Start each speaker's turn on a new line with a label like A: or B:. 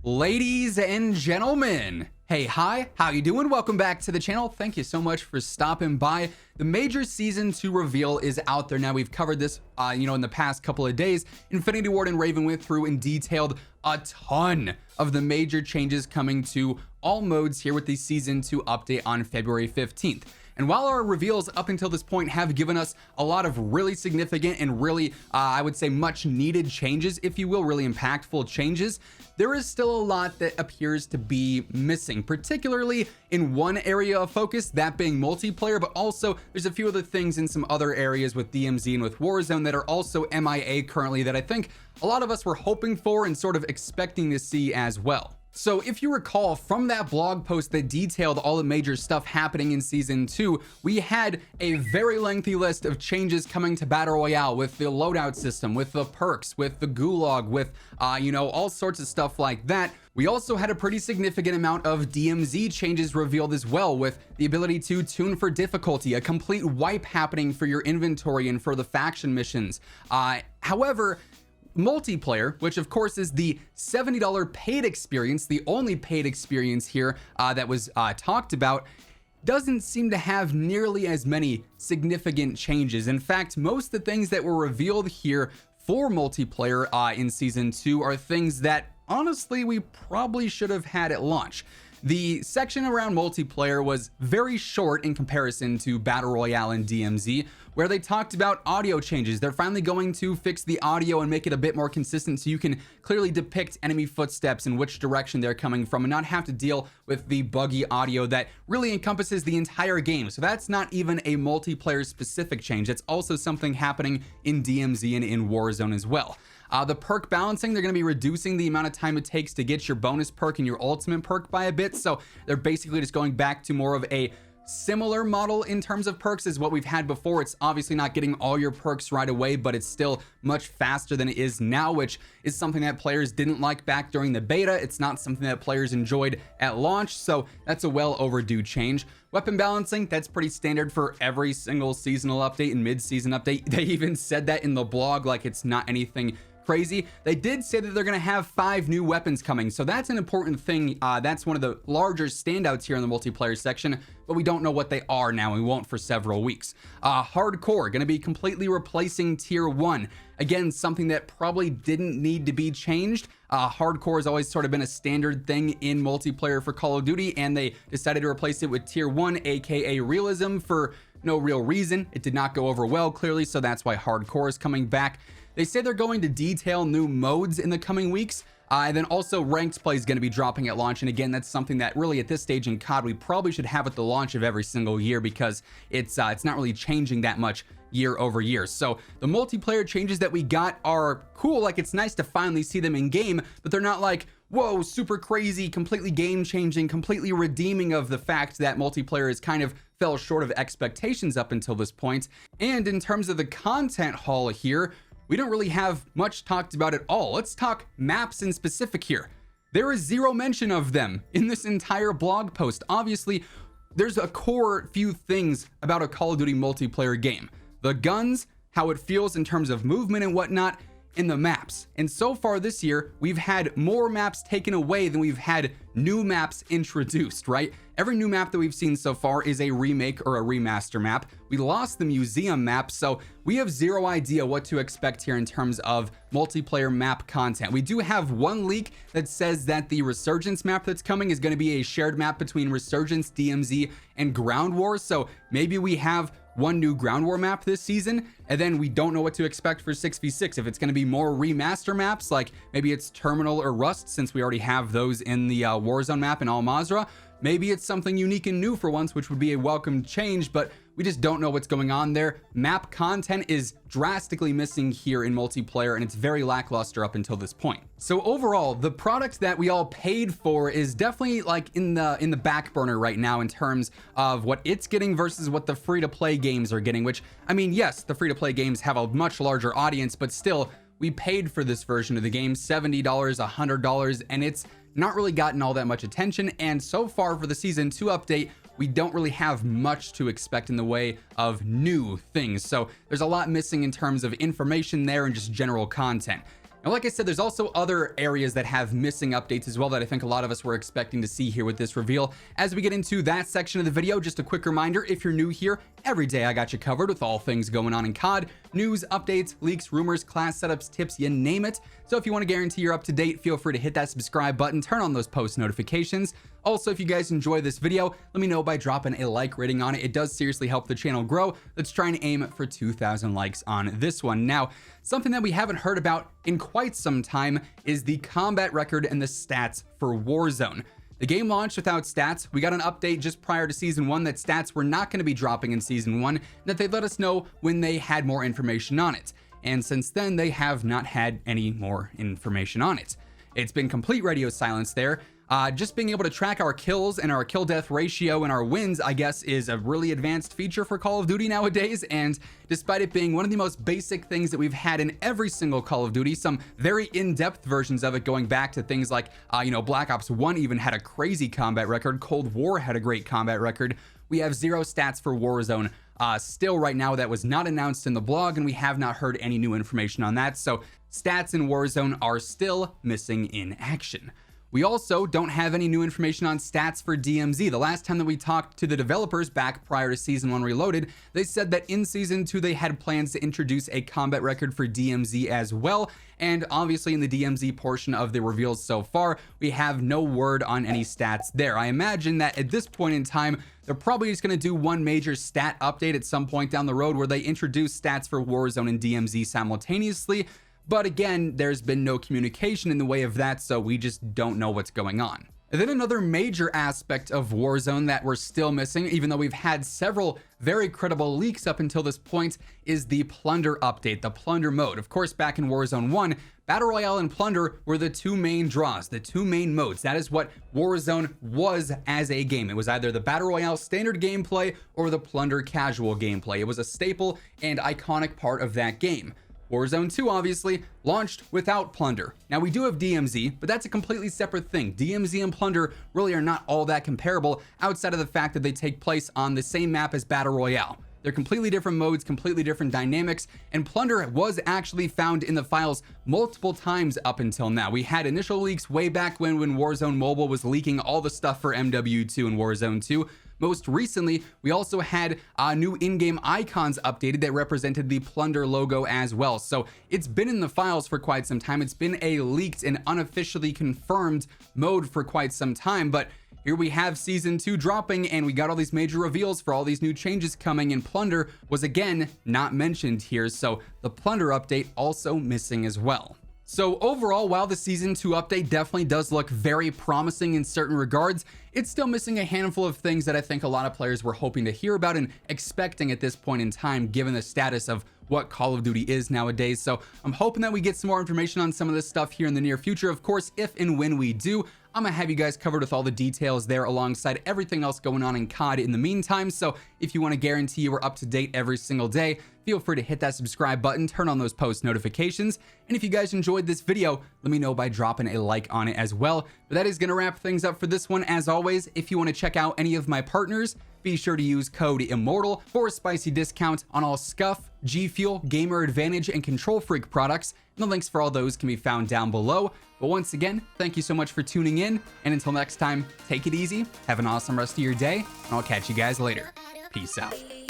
A: Ladies and gentlemen, hey, hi, how you doing? Welcome back to the channel. Thank you so much for stopping by. The major season 2 reveal is out there now. We've covered this, in the past couple of days. Infinity Ward and Raven went through and detailed a ton of the major changes coming to all modes here with the season 2 update on February 15th. And while our reveals up until this point have given us a lot of really significant and really, I would say, much needed changes, if you will, really impactful changes, there is still a lot that appears to be missing, particularly in one area of focus, that being multiplayer, but also there's a few other things in some other areas with DMZ and with Warzone that are also MIA currently that I think a lot of us were hoping for and sort of expecting to see as well. So if you recall from that blog post that detailed all the major stuff happening in season 2, we had a very lengthy list of changes coming to Battle Royale with the loadout system, with the perks, with the gulag, with, all sorts of stuff like that. We also had a pretty significant amount of DMZ changes revealed as well, with the ability to tune for difficulty, a complete wipe happening for your inventory and for the faction missions. However, multiplayer, which of course is the $70 paid experience, the only paid experience here that was talked about, doesn't seem to have nearly as many significant changes. In fact, most of the things that were revealed here for multiplayer in season 2 are things that honestly we probably should have had at launch. The section around multiplayer was very short in comparison to Battle Royale and DMZ, where they talked about audio changes. They're finally going to fix the audio and make it a bit more consistent so you can clearly depict enemy footsteps and which direction they're coming from and not have to deal with the buggy audio that really encompasses the entire game. So that's not even a multiplayer specific change. It's also something happening in DMZ and in Warzone as well. The perk balancing, they're going to be reducing the amount of time it takes to get your bonus perk and your ultimate perk by a bit. So they're basically just going back to more of a similar model in terms of perks as what we've had before. It's obviously not getting all your perks right away, but it's still much faster than it is now, which is something that players didn't like back during the beta. It's not something that players enjoyed at launch, so that's a well overdue change. Weapon balancing, that's pretty standard for every single seasonal update and mid-season update. They even said that in the blog, like it's not anything crazy. They did say that they're going to have 5 new weapons coming, so that's an important thing. That's one of the larger standouts here in the multiplayer section, but we don't know what they are now. We won't for several weeks. Hardcore going to be completely replacing tier 1. Again, something that probably didn't need to be changed. Hardcore has always sort of been a standard thing in multiplayer for Call of Duty, and they decided to replace it with tier 1, aka realism, for no real reason. It did not go over well, clearly, so that's why Hardcore is coming back. They say they're going to detail new modes in the coming weeks. And then also ranked play is going to be dropping at launch. And again, that's something that really at this stage in COD, we probably should have at the launch of every single year because it's not really changing that much year over year. So the multiplayer changes that we got are cool. Like, it's nice to finally see them in game, but they're not like, whoa, super crazy, completely game changing, completely redeeming of the fact that multiplayer has kind of fell short of expectations up until this point. And in terms of the content haul here, we don't really have much talked about at all. Let's talk maps in specific here. There is zero mention of them in this entire blog post. Obviously, there's a core few things about a Call of Duty multiplayer game. The guns, how it feels in terms of movement and whatnot, and the maps. And so far this year, we've had more maps taken away than we've had new maps introduced, right? Every new map that we've seen so far is a remake or a remaster map. We lost the museum map, so we have zero idea what to expect here in terms of multiplayer map content. We do have one leak that says that the Resurgence map that's coming is going to be a shared map between Resurgence, DMZ, and Ground War, so maybe we have one new Ground War map this season, and then we don't know what to expect for 6v6. If it's going to be more remaster maps, like maybe it's Terminal or Rust, since we already have those in the Warzone map in Al Mazrah. Maybe it's something unique and new for once, which would be a welcome change, but we just don't know what's going on there. Map content is drastically missing here in multiplayer, and it's very lackluster up until this point. So overall, the product that we all paid for is definitely like in the back burner right now in terms of what it's getting versus what the free-to-play games are getting, which, I mean, yes, the free-to-play games have a much larger audience, but still, we paid for this version of the game, $70, $100, and it's not really gotten all that much attention. And so far for the season 2 update, we don't really have much to expect in the way of new things. So there's a lot missing in terms of information there and just general content. And like I said, there's also other areas that have missing updates as well that I think a lot of us were expecting to see here with this reveal. As we get into that section of the video, just a quick reminder, if you're new here, every day I got you covered with all things going on in COD, news, updates, leaks, rumors, class setups, tips, you name it. So if you want to guarantee you're up to date, feel free to hit that subscribe button, turn on those post notifications. Also, if you guys enjoy this video, let me know by dropping a like rating on it. It does seriously help the channel grow. Let's try and aim for 2,000 likes on this one. Now, something that we haven't heard about in quite some time is the combat record and the stats for Warzone. The game launched without stats. We got an update just prior to Season 1 that stats were not going to be dropping in Season 1, that they let us know when they had more information on it. And since then, they have not had any more information on it. It's been complete radio silence there. Just being able to track our kills and our kill death ratio and our wins, I guess, is a really advanced feature for Call of Duty nowadays. And despite it being one of the most basic things that we've had in every single Call of Duty, some very in-depth versions of it going back to things like, Black Ops 1 even had a crazy combat record. Cold War had a great combat record. We have zero stats for Warzone still right now. That was not announced in the blog, and we have not heard any new information on that. So stats in Warzone are still missing in action. We also don't have any new information on stats for DMZ. The last time that we talked to the developers back prior to Season 1 Reloaded, they said that in Season 2 they had plans to introduce a combat record for DMZ as well. And obviously in the DMZ portion of the reveals so far, we have no word on any stats there. I imagine that at this point in time, they're probably just going to do one major stat update at some point down the road where they introduce stats for Warzone and DMZ simultaneously. But again, there's been no communication in the way of that, so we just don't know what's going on. And then another major aspect of Warzone that we're still missing, even though we've had several very credible leaks up until this point, is the Plunder update, the Plunder mode. Of course, back in Warzone 1, Battle Royale and Plunder were the two main draws, the two main modes. That is what Warzone was as a game. It was either the Battle Royale standard gameplay or the Plunder casual gameplay. It was a staple and iconic part of that game. Warzone 2 obviously launched without Plunder. Now we do have DMZ, but that's a completely separate thing. DMZ and Plunder really are not all that comparable outside of the fact that they take place on the same map as Battle Royale. They're completely different modes, completely different dynamics, and Plunder was actually found in the files multiple times up until now. We had initial leaks way back when Warzone Mobile was leaking all the stuff for MW2 and WARZONE 2. Most recently, we also had new in-game icons updated that represented the Plunder logo as well. So it's been in the files for quite some time. It's been a leaked and unofficially confirmed mode for quite some time, but here we have Season 2 dropping, and we got all these major reveals for all these new changes coming, and Plunder was again not mentioned here, so the Plunder update also missing as well. So overall, while the Season 2 update definitely does look very promising in certain regards, it's still missing a handful of things that I think a lot of players were hoping to hear about and expecting at this point in time, given the status of what Call of Duty is nowadays. So I'm hoping that we get some more information on some of this stuff here in the near future. Of course, if and when we do, I'm gonna have you guys covered with all the details there alongside everything else going on in COD in the meantime. So if you want to guarantee you are up to date every single day, feel free to hit that subscribe button, turn on those post notifications. And if you guys enjoyed this video, let me know by dropping a like on it as well. But that is gonna wrap things up for this one. As always, if you want to check out any of my partners, be sure to use code IMMORTAL for a spicy discount on all Scuff, G Fuel, Gamer Advantage, and Control Freak products. And the links for all those can be found down below. But once again, thank you so much for tuning in. And until next time, take it easy, have an awesome rest of your day, and I'll catch you guys later. Peace out.